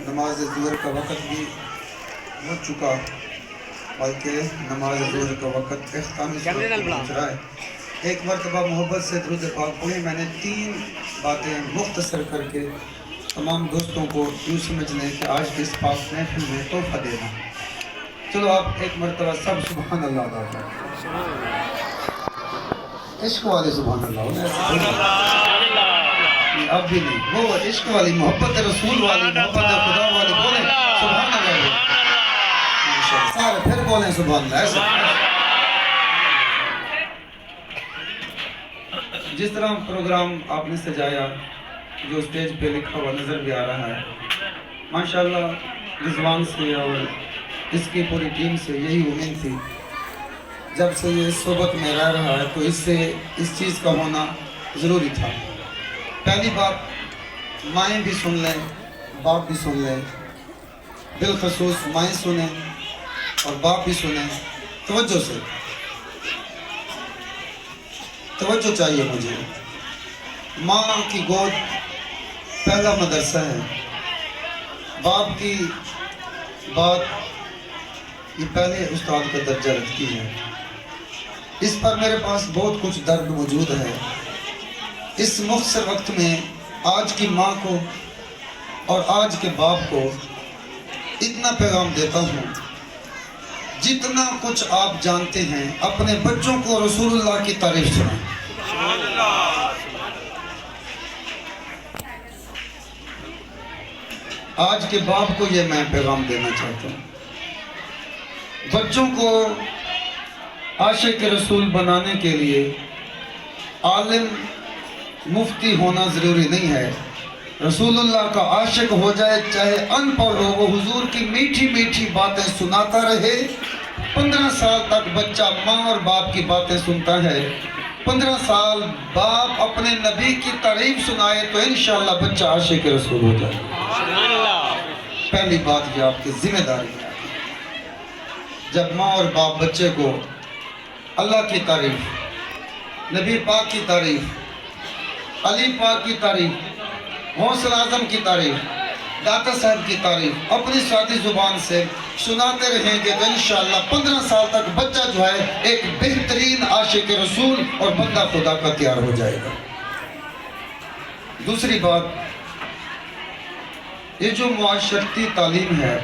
نماز ظہر کا وقت بھی ہو چکا، بلکہ نماز ظہر کا وقت اختتامی صورت کو پہنچ رہا ہے۔ ایک مرتبہ محبت سے درود پاک پڑھیں۔ میں نے 3 باتیں مختصر کر کے تمام دوستوں کو یوں سمجھ لیں کہ آج کی اس پاک محفل میں تحفہ دینا۔ چلو آپ ایک مرتبہ سب سبحان اللہ ادا کریں۔ عشق والے سبحان اللہ، اب بھی نہیں، وہ عشق والی، محبت رسول والی، محبت خدا والی بولیں سبحان اللہ، سارے پھر بولیں سبحان اللہ۔ ایسا جس طرح پروگرام آپ نے سجایا، جو اسٹیج پہ لکھا ہوا نظر بھی آ رہا ہے، ماشاءاللہ رضوان سے اور اس کی پوری ٹیم سے یہی امید تھی، جب سے یہ صحبت میں رہ رہا ہے تو اس سے اس چیز کا ہونا ضروری تھا۔ پہلی بات، مائیں بھی سن لیں، باپ بھی سن لیں، بالخصوص مائیں سنیں اور باپ بھی سنیں، توجہ سے، توجہ چاہیے مجھے۔ ماں کی گود پہلا مدرسہ ہے، باپ کی بات یہ پہلے استاد کا درجہ رکھتی ہے۔ اس پر میرے پاس بہت کچھ درد موجود ہے۔ اس مختصر وقت میں آج کی ماں کو اور آج کے باپ کو اتنا پیغام دیتا ہوں، جتنا کچھ آپ جانتے ہیں اپنے بچوں کو رسول اللہ کی تعریف سنائیں۔ آج کے باپ کو یہ میں پیغام دینا چاہتا ہوں، بچوں کو عاشق رسول بنانے کے لیے عالم مفتی ہونا ضروری نہیں ہے۔ رسول اللہ کا عاشق ہو جائے، چاہے ان پڑھ ہو، وہ حضور کی میٹھی میٹھی باتیں سناتا رہے۔ 15 سال تک بچہ ماں اور باپ کی باتیں سنتا ہے، 15 سال باپ اپنے نبی کی تعریف سنائے تو انشاءاللہ بچہ عاشق رسول ہو جائے۔ پہلی بات یہ آپ کی ذمہ داری ہے، جب ماں اور باپ بچے کو اللہ کی تعریف، نبی پاک کی تعریف، علی پاک کی تعریف، غوث اعظم کی تعریف، داتا صاحب کی تعریف اپنی سادی زبان سے سناتے رہیں گے تو انشاءاللہ 15 سال تک بچہ جو ہے ایک بہترین عاشق رسول اور بندہ خدا کا تیار ہو جائے گا۔ دوسری بات، یہ جو معاشرتی تعلیم ہے،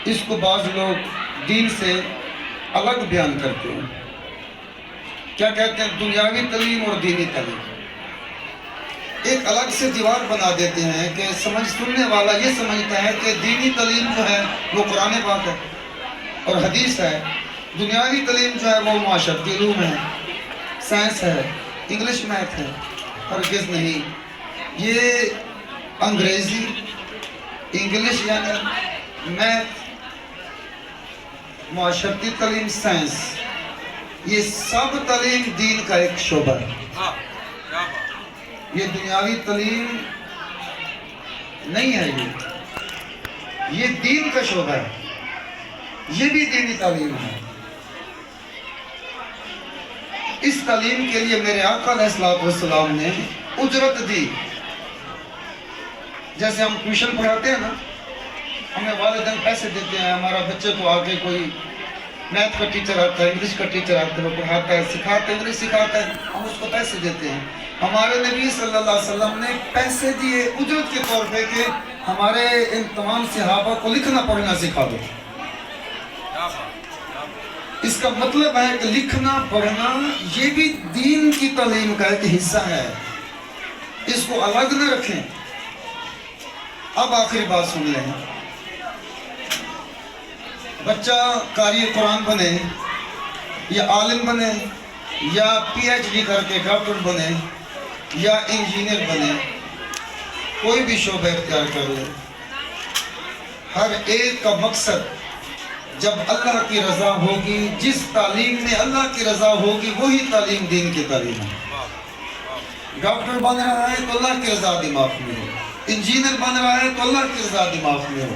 اس کو بعض لوگ دین سے الگ بیان کرتے ہیں۔ کیا کہتے ہیں؟ دنیاوی تعلیم اور دینی تعلیم ایک الگ سے دیوار بنا دیتے ہیں کہ سننے والا یہ سمجھتا ہے کہ دینی تعلیم جو ہے وہ قرآن پاک ہے اور حدیث ہے، دنیاوی تعلیم جو ہے وہ معاشرتی علوم ہے، سائنس ہے، انگلش میتھ ہے۔ ہرگز نہیں، یہ انگریزی، انگلش یعنی میتھ، معاشرتی تعلیم، سائنس، یہ سب تعلیم دین کا ایک شعبہ ہے۔ یہ دنیاوی تعلیم نہیں ہے، یہ دین کا شعبہ ہے، یہ بھی دینی تعلیم ہے۔ اس تعلیم کے لیے میرے آقا علیہ السلام نے اجرت دی۔ جیسے ہم ٹیوشن پڑھاتے ہیں نا، ہمیں والدین پیسے دیتے ہیں، ہمارا بچے کو آگے کوئی میتھ کا ٹیچر آتا ہے، انگلش کا ٹیچر آتا ہے، وہ پڑھاتا ہے، سکھاتا ہے، انگلش سکھاتا ہے، ہم اس کو پیسے دیتے ہیں۔ ہمارے نبی صلی اللہ علیہ وسلم نے پیسے دیے اجرت کے طور پہ کہ ہمارے ان تمام صحابہ کو لکھنا پڑھنا سکھا دو۔ اس کا مطلب ہے کہ لکھنا پڑھنا یہ بھی دین کی تعلیم کا ایک حصہ ہے، اس کو الگ نہ رکھیں۔ اب آخری بات سن لیں، بچہ قاری قرآن بنے یا عالم بنے یا پی ایچ ڈی کر کے ڈاکٹر بنے یا انجینئر بنے، کوئی بھی شعبہ اختیار کر لے، ہر ایک کا مقصد جب اللہ کی رضا ہوگی، جس تعلیم میں اللہ کی رضا ہوگی وہی تعلیم دین کی تعلیم ہے۔ ڈاکٹر بن رہا ہے تو اللہ کی رضا دماغ میں ہو، انجینئر بن رہا ہے تو اللہ کی رضا دماغ میں ہو،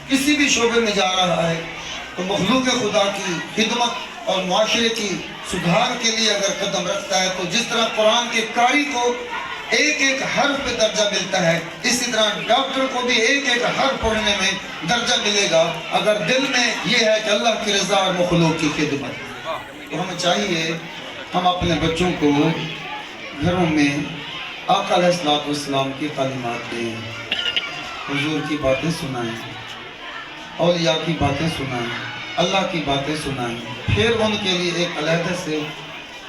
کسی بھی شعبے میں جا رہا ہے تو مخلوق خدا کی خدمت اور معاشرے کی سدھار کے لیے اگر قدم رکھتا ہے تو جس طرح قرآن کے قاری کو ایک ایک حرف پہ درجہ ملتا ہے، اسی طرح ڈاکٹر کو بھی ایک ایک حرف پڑھنے میں درجہ ملے گا اگر دل میں یہ ہے کہ اللہ کی رضا اور مخلوق کی خدمت۔ تو ہمیں چاہیے ہم اپنے بچوں کو گھروں میں آقا علیہ السلام کی تعلیمات دیں، حضور کی باتیں سنائیں، اولیاء کی باتیں سنائیں، اللہ کی باتیں سنائیں، پھر ان کے لیے ایک علیحدہ سے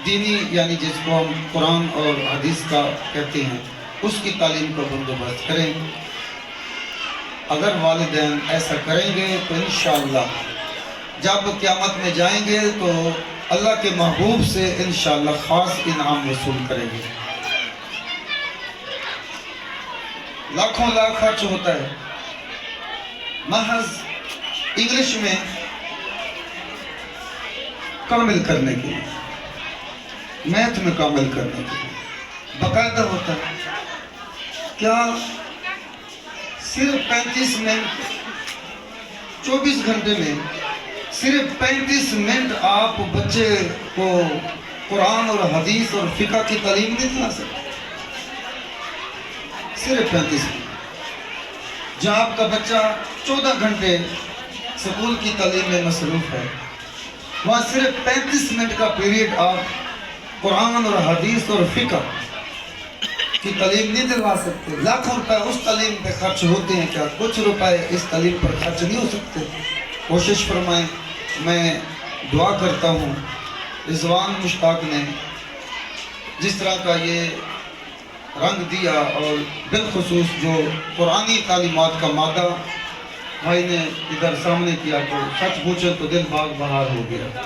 دینی یعنی جس کو ہم قرآن اور حدیث کا کہتے ہیں اس کی تعلیم کا بندوبست کریں۔ اگر والدین ایسا کریں گے تو انشاءاللہ جب قیامت میں جائیں گے تو اللہ کے محبوب سے انشاءاللہ خاص انعام وصول کریں گے۔ لاکھوں لاکھ خرچ ہوتا ہے محض انگلش میں کامل کرنے کے لیے، میتھ میں کامل کرنے کے لیے باقاعدہ ہوتا ہے۔ کیا صرف 35 منٹ 24 گھنٹے میں صرف 35 منٹ آپ بچے کو قرآن اور حدیث اور فقہ کی تعلیم نہیں دلا سکتے؟ صرف 35 منٹ جہاں آپ کا بچہ 14 گھنٹے سکول کی تعلیم میں مصروف ہے، وہاں صرف 35 منٹ کا پیریڈ آپ قرآن اور حدیث اور فقہ کی تعلیم نہیں دلوا سکتے؟ لاکھوں روپے اس تعلیم پہ خرچ ہوتے ہیں، کیا کچھ روپے اس تعلیم پر خرچ نہیں ہو سکتے؟ کوشش فرمائیں۔ میں دعا کرتا ہوں رضوان مشتاق نے جس طرح کا یہ رنگ دیا اور بالخصوص جو قرآنی تعلیمات کا مادہ بھائی نے ادھر سامنے کیا تو سچ پوچھے تو دل باغ بہار ہو گیا۔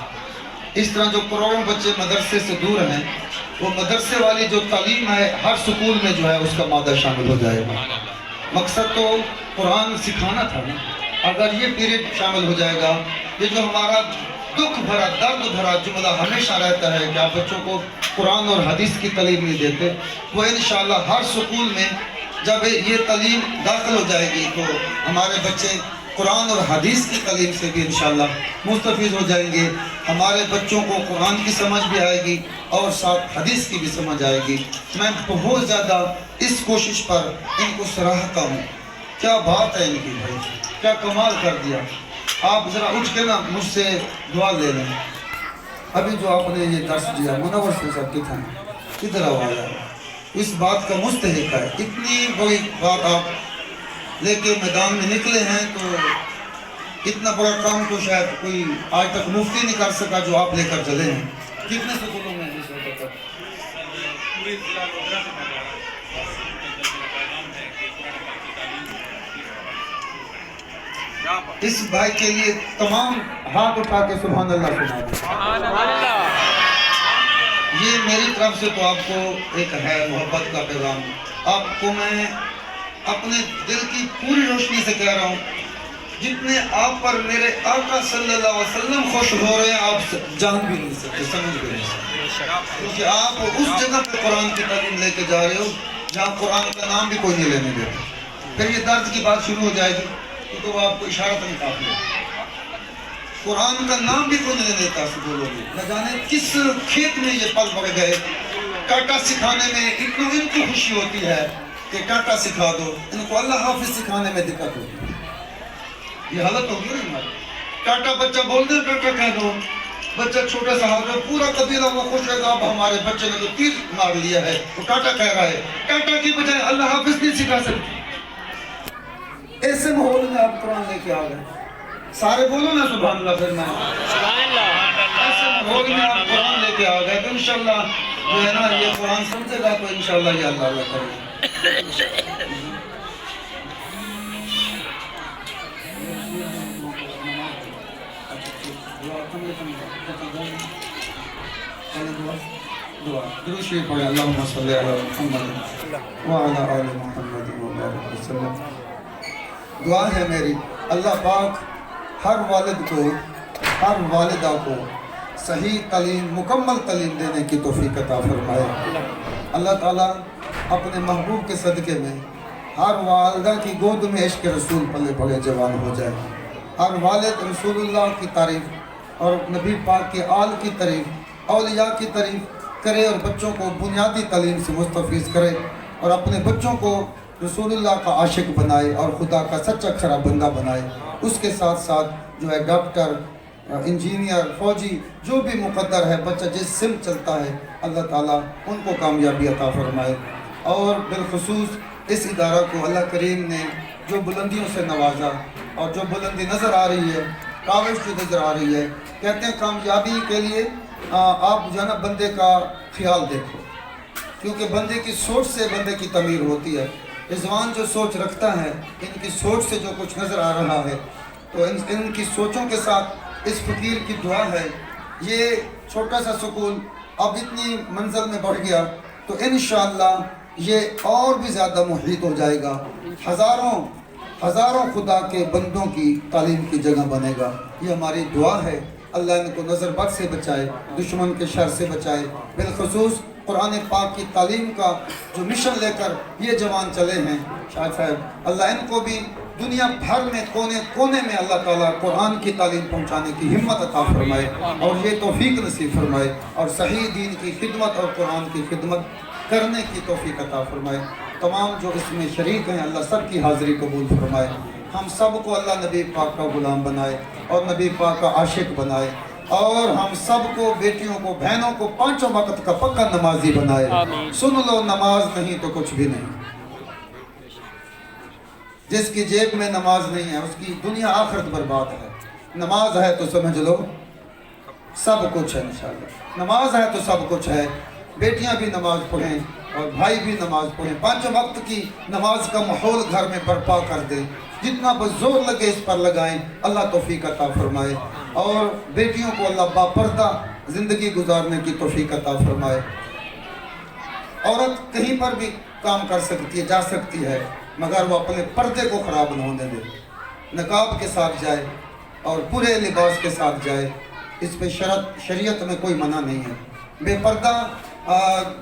اس طرح جو کروڑوں بچے مدرسے سے دور ہیں، وہ مدرسے والی جو تعلیم ہے ہر سکول میں جو ہے اس کا مادہ شامل ہو جائے گا۔ مقصد تو قرآن سکھانا تھا نا، اگر یہ پیریڈ شامل ہو جائے گا، یہ جو ہمارا دکھ بھرا درد بھرا جملہ ہمیشہ رہتا ہے کہ آپ بچوں کو قرآن اور حدیث کی تعلیم نہیں دیتے، وہ انشاءاللہ ہر سکول میں جب یہ تعلیم داخل ہو جائے گی تو ہمارے بچے قرآن اور حدیث کی تعلیم سے بھی انشاءاللہ مستفید ہو جائیں گے۔ ہمارے بچوں کو قرآن کی سمجھ بھی آئے گی اور ساتھ حدیث کی بھی سمجھ آئے گی۔ میں بہت زیادہ اس کوشش پر ان کو سراہتا ہوں۔ کیا بات ہے ان کی بھائی، کیا کمال کر دیا۔ آپ ذرا اٹھ کے نا مجھ سے دعا لے لیں۔ ابھی جو آپ نے یہ درس دیا منور سے سب کدھر آواز ہے، اس بات کا مستحق ہے۔ اتنی بڑی بات آپ لے کے میدان میں نکلے ہیں تو اتنا بڑا کام تو شاید کوئی آج تک مفتی نہیں کر سکا جو آپ لے کر چلے ہیں۔ کتنے سکولوں میں اس وقت تک؟ اس بھائی کے لیے تمام ہاتھ اٹھا کے سبحان اللہ سبحان اللہ۔ یہ میری طرف سے تو آپ کو ایک ہے محبت کا پیغام۔ آپ کو میں اپنے دل کی پوری روشنی سے کہہ رہا ہوں، جتنے آپ پر میرے آقا صلی اللہ علیہ وسلم خوش ہو رہے ہیں آپ جان بھی نہیں سکتے، سمجھ بھی نہیں سکتے، کیونکہ آپ اس جگہ پہ قرآن کی تعلیم لے کے جا رہے ہو جہاں قرآن کا نام بھی کوئی نہیں لینے دیتا۔ پھر یہ درد کی بات شروع ہو جائے گی کیونکہ وہ آپ کو اشارت نہیں کافی ہے۔ قرآن کا نام بھی کوئی نہیں لیتا سکولوں میں، نہ جانے کس کھیت میں یہ پل پڑ گئے۔ کاٹا سکھانے میں ان کو خوشی ہوتی ہے کہ کاٹا سکھا دو، ان کو اللہ حافظ سکھانے میں دقت ہوتی ہے۔ یہ حالت ہوگی نا ہماری۔ کاٹا بچہ بول دے کاٹا کہہ دو، بچہ چھوٹا سا ہاتھ میں پورا قبیلہ وہ خوش رہے گا، اب ہمارے بچے نے تو تیر مار لیا ہے، وہ کاٹا کہہ رہا ہے۔ کاٹا کی بجائے اللہ حافظ نہیں سکھا سکتے۔ ایسے ماحول میں آپ قرآن لے کے آ گئے، سارے بولو نا سبحان اللہ۔ پھر میں ایسے ماحول میں آپ قرآن لے کے آ گئے تو انشاءاللہ جو ہے نا یہ قرآن سمجھے گا تو انشاءاللہ یہ اللہ اللہ کرے گا۔ درود شریف پڑھیں، اللہم صلی علی محمد وعلی آل محمد وبارک وسلم۔ دعا ہے میری اللہ پاک ہر والد کو ہر والدہ کو صحیح تعلیم مکمل تعلیم دینے کی توفیق عطا فرمائے۔ اللہ تعالیٰ اپنے محبوب کے صدقے میں ہر والدہ کی گود میں عشق رسول پلے پڑے جوان ہو جائے، ہر والد رسول اللہ کی تعریف اور نبی پاک کے آل کی تعریف اولیاء کی تعریف کرے اور بچوں کو بنیادی تعلیم سے مستفیض کرے۔ اور اپنے بچوں کو رسول اللہ کا عاشق بنائے اور خدا کا سچا کھرا بندہ بنائے۔ اس کے ساتھ ساتھ جو ہے ڈاکٹر، انجینئر، فوجی، جو بھی مقدر ہے بچہ جس سمت چلتا ہے، اللہ تعالیٰ ان کو کامیابی عطا فرمائے۔ اور بالخصوص اس ادارہ کو اللہ کریم نے جو بلندیوں سے نوازا، اور جو بلندی نظر آ رہی ہے، کاوش جو نظر آ رہی ہے، کہتے ہیں کامیابی کے لیے آپ جو ہے نا بندے کا خیال دیکھو، کیونکہ بندے کی سوچ سے بندے کی تعمیر ہوتی ہے۔ رضوان جو سوچ رکھتا ہے، ان کی سوچ سے جو کچھ نظر آ رہا ہے، تو ان کی سوچوں کے ساتھ اس فقیر کی دعا ہے، یہ چھوٹا سا سکول اب اتنی منزل میں بڑھ گیا تو انشاءاللہ یہ اور بھی زیادہ محیط ہو جائے گا، ہزاروں خدا کے بندوں کی تعلیم کی جگہ بنے گا۔ یہ ہماری دعا ہے، اللہ ان کو نظر بد سے بچائے، دشمن کے شر سے بچائے۔ بالخصوص قرآن پاک کی تعلیم کا جو مشن لے کر یہ جوان چلے ہیں شاہد صاحب، اللہ ان کو بھی دنیا بھر میں کونے کونے میں اللہ تعالیٰ قرآن کی تعلیم پہنچانے کی ہمت عطا فرمائے، اور یہ توفیق نصیب فرمائے، اور صحیح دین کی خدمت اور قرآن کی خدمت کرنے کی توفیق عطا فرمائے۔ تمام جو اس میں شریک ہیں اللہ سب کی حاضری قبول فرمائے۔ ہم سب کو اللہ نبی پاک کا غلام بنائے اور نبی پاک کا عاشق بنائے، اور ہم سب کو، بیٹیوں کو، بہنوں کو 5 وقت کا پکا نمازی بنائے۔ سن لو نماز نہیں تو کچھ بھی نہیں۔ جس کی جیب میں نماز نہیں ہے اس کی دنیا آخرت برباد ہے۔ نماز ہے تو سمجھ لو سب کچھ ہے انشاءاللہ۔ نماز ہے تو سب کچھ ہے۔ بیٹیاں بھی نماز پڑھیں اور بھائی بھی نماز پڑھیں۔ 5 وقت کی نماز کا ماحول گھر میں برپا کر دیں، جتنا بس زور لگے اس پر لگائیں، اللہ توفیق عطا فرمائے، اور بیٹیوں کو اللہ باپردہ زندگی گزارنے کی توفیق عطا فرمائے۔ عورت کہیں پر بھی کام کر سکتی ہے، جا سکتی ہے، مگر وہ اپنے پردے کو خراب نہ ہونے دے، نقاب کے ساتھ جائے اور پورے لباس کے ساتھ جائے، اس پہ شریعت میں کوئی منع نہیں ہے۔ بے پردہ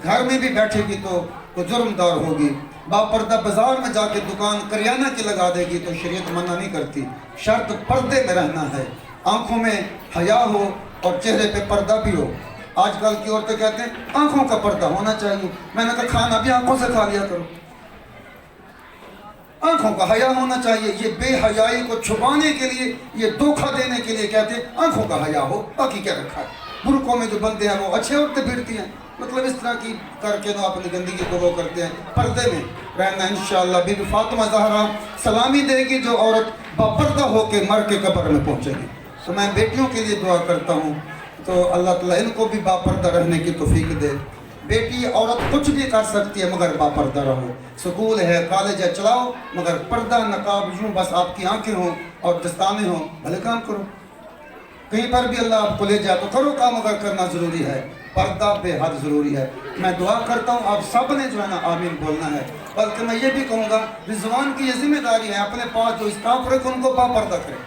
گھر میں بھی بیٹھے گی تو جرم دار ہوگی، باپردہ بازار میں جا کے دکان کریانہ کی لگا دے گی تو شریعت منع نہیں کرتی، شرط پردے میں رہنا ہے، آنکھوں میں حیا ہو اور چہرے پہ پردہ بھی ہو۔ آج کل کی عورتیں کہتے ہیں آنکھوں کا پردہ ہونا چاہیے، میں نے کہا کھانا بھی آنکھوں سے کھا لیا کرو، آنکھوں کا حیا ہونا چاہیے۔ یہ بے حیائی کو چھپانے کے لیے، یہ دھوکہ دینے کے لیے کہتے ہیں آنکھوں کا حیا ہو، باقی کیا رکھا ہے۔ برقعوں میں جو بندے ہیں وہ اچھے عورتیں پھرتی ہیں، مطلب اس طرح کی کر کے نہ اپنی گندگی کو وہ کرتے ہیں۔ پردے میں رہنا انشاءاللہ۔ بی بی فاطمہ زہرا سلامی دے گی جو عورت باپردہ ہو کے مر کے قبر میں پہنچے گی۔ تو میں بیٹیوں کے لیے دعا کرتا ہوں تو اللہ تعالیٰ ان کو بھی باپردہ رہنے کی توفیق دے۔ بیٹی عورت کچھ بھی کر سکتی ہے مگر باپردہ رہو، سکول ہے، کالج ہے، چلاؤ، مگر پردہ نقاب یوں بس آپ کی آنکھیں ہوں اور دستانے ہوں، بھلے کام کرو، کہیں پر بھی اللہ آپ کو لے جائے تو کرو کام، مگر کرنا ضروری ہے، پردہ بے حد ضروری ہے۔ میں دعا کرتا ہوں آپ سب نے جو ہے نا آمین بولنا ہے، بلکہ میں یہ بھی کہوں گا رضوان کی یہ ذمہ داری ہے اپنے پاس جو اسٹاف رکھے ان کو باپردہ کرے،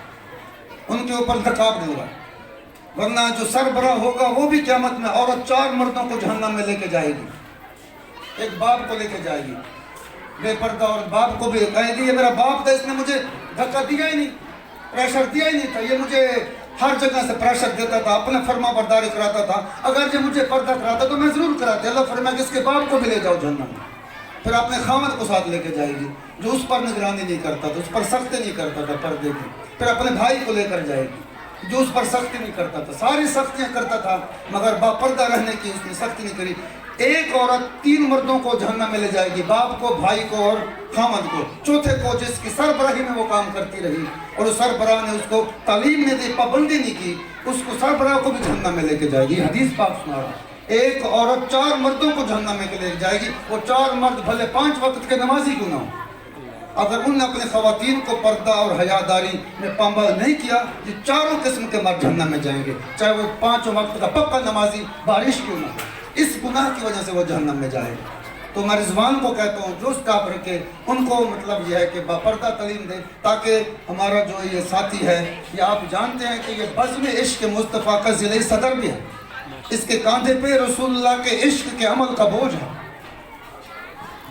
ان کے اوپر نقاب نہیں ہوا، ورنہ جو سربراہ ہوگا وہ بھی قیامت میں عورت 4 مردوں کو جہنم میں لے کے جائے گی، ایک باپ کو لے کے جائے گی بے پردہ، اور باپ کو بھی کہے گی یہ میرا باپ تھا، اس نے مجھے دھکا دیا ہی نہیں، پریشر دیا ہی نہیں تھا، یہ مجھے ہر جگہ سے پریشر دیتا تھا، اپنا فرما برداری کراتا تھا، اگر یہ مجھے پردہ کراتا تو میں ضرور کراتے۔ اللہ فرمایا کہ اس کے باپ کو بھی لے جاؤ جہنم میں، پھر اپنے خامد کو ساتھ لے کے جائے گی جو اس پر نگرانی نہیں کرتا تھا، اس پر سختی نہیں کرتا تھا پردے کی، پھر اپنے بھائی کو لے کر جائے گی جو اس پر سختی نہیں کرتا تھا، ساری سختیاں کرتا تھا مگر باپردہ رہنے کی اس نے سختی نہیں کری۔ ایک عورت 3 مردوں کو جہنم میں لے جائے گی، باپ کو، بھائی کو اور خامد کو، چوتھے کو جس کی سربراہی میں وہ کام کرتی رہی اور اس سربراہ نے اس کو تعلیم نہیں دی، پابندی نہیں کی، اس کو سربراہ کو بھی جہنم میں لے کے جائے گی۔ حدیث پاک سنا رہا، ایک عورت 4 مردوں کو جہنم میں لے کے جائے گی، وہ 4 مرد بھلے 5 وقت کے نمازی کیوں نہ ہو، اگر انہوں نے اپنے خواتین کو پردہ اور حیاداری میں پابند نہیں کیا، یہ 4 قسم کے مرد جہنم میں جائیں گے، چاہے وہ 5 وقت کا پکا نمازی بارش کیوں نہ ہو، اس گناہ کی وجہ سے وہ جہنم میں جائے گا۔ تو میں رضوان کو کہتا ہوں جو اسٹاف رکھے ان کو مطلب یہ ہے کہ باپردہ تعلیم دے، تاکہ ہمارا جو یہ ساتھی ہے، یہ آپ جانتے ہیں کہ یہ بزم عشق مصطفیٰ کا ضلعی صدر بھی ہے، اس کے کاندھے پہ رسول اللہ کے عشق کے عمل کا بوجھ ہے،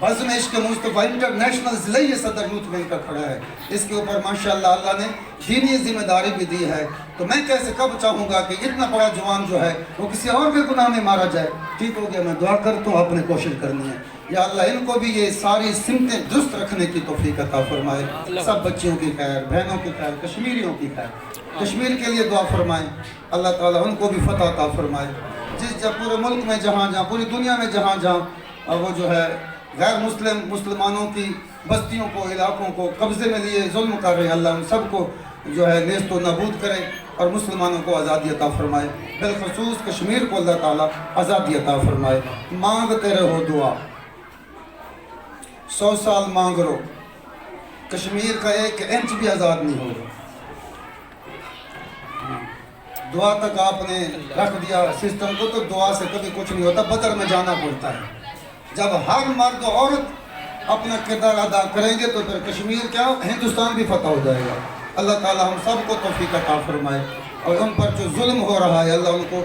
بزم عشق مصطفیٰ انٹرنیشنل ضلعی صدر یوتھ ونگ کا کھڑا ہے، اس کے اوپر ماشاءاللہ اللہ نے دینی ذمہ داری بھی دی ہے، تو میں کیسے کب چاہوں گا کہ اتنا بڑا جوان جو ہے وہ کسی اور کے گناہ میں مارا جائے۔ ٹھیک ہو گیا، میں دعا کرتا ہوں، آپ نے کوشش کرنی ہے۔ یا اللہ ان کو بھی یہ ساری سمتیں درست رکھنے کی توفیق عطا فرمائے. سب بچیوں کی خیر، بہنوں کی خیر، کشمیریوں کی خیر. کشمیر کے لیے دعا فرمائیں. اللہ تعالیٰ ان کو بھی فتح عطا فرمائے. پورے ملک میں جہاں پوری دنیا میں جہاں وہ جو ہے غیر مسلمانوں کی بستیوں کو، علاقوں کو قبضے میں لیے ظلم کر رہے ہیں، اللہ ان سب کو جو ہے نیست و نابود کرے اور مسلمانوں کو آزادی عطا فرمائے. بالخصوص کشمیر کو اللہ تعالیٰ آزادی عطا فرمائے. مانگتے رہو دعا، 100 سال مانگ رہو، کشمیر کا 1 انچ بھی آزاد نہیں ہوگا. دعا تک آپ نے رکھ دیا سسٹم کو، تو دعا سے کبھی کچھ نہیں ہوتا. بدر میں جانا پڑتا ہے. جب ہر مرد و عورت اپنا کردار ادا کریں گے تو پھر کشمیر کیا ہندوستان بھی فتح ہو جائے گا. اللہ تعالیٰ ہم سب کو توفیق عطا فرمائے اور ان پر جو ظلم ہو رہا ہے اللہ ان کو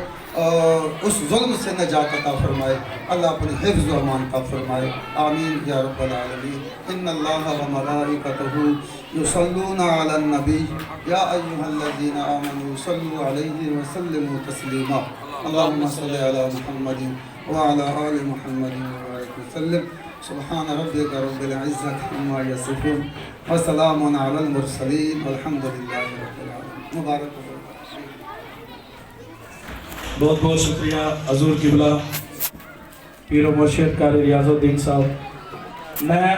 اس ظلم سے نجات عطا فرمائے. اللہ اپنی حفظ و امان عطا فرمائے. آمین یا رب العالمین. ان اللہ و ملائکتہ یصلون علی النبی یا ایھا الذین آمنوا صلوا علیہ وسلموا تسلیما. اللهم صل علی محمد وعلى آل محمد وبارك وسلم. سبحان ربك رب العزة عما يصفون وسلام على المرسلين والحمد لله رب العالمين. مبارک. بہت بہت شکریہ حضور قبلہ پیر و مرشد قاری ریاض الدین صاحب. میں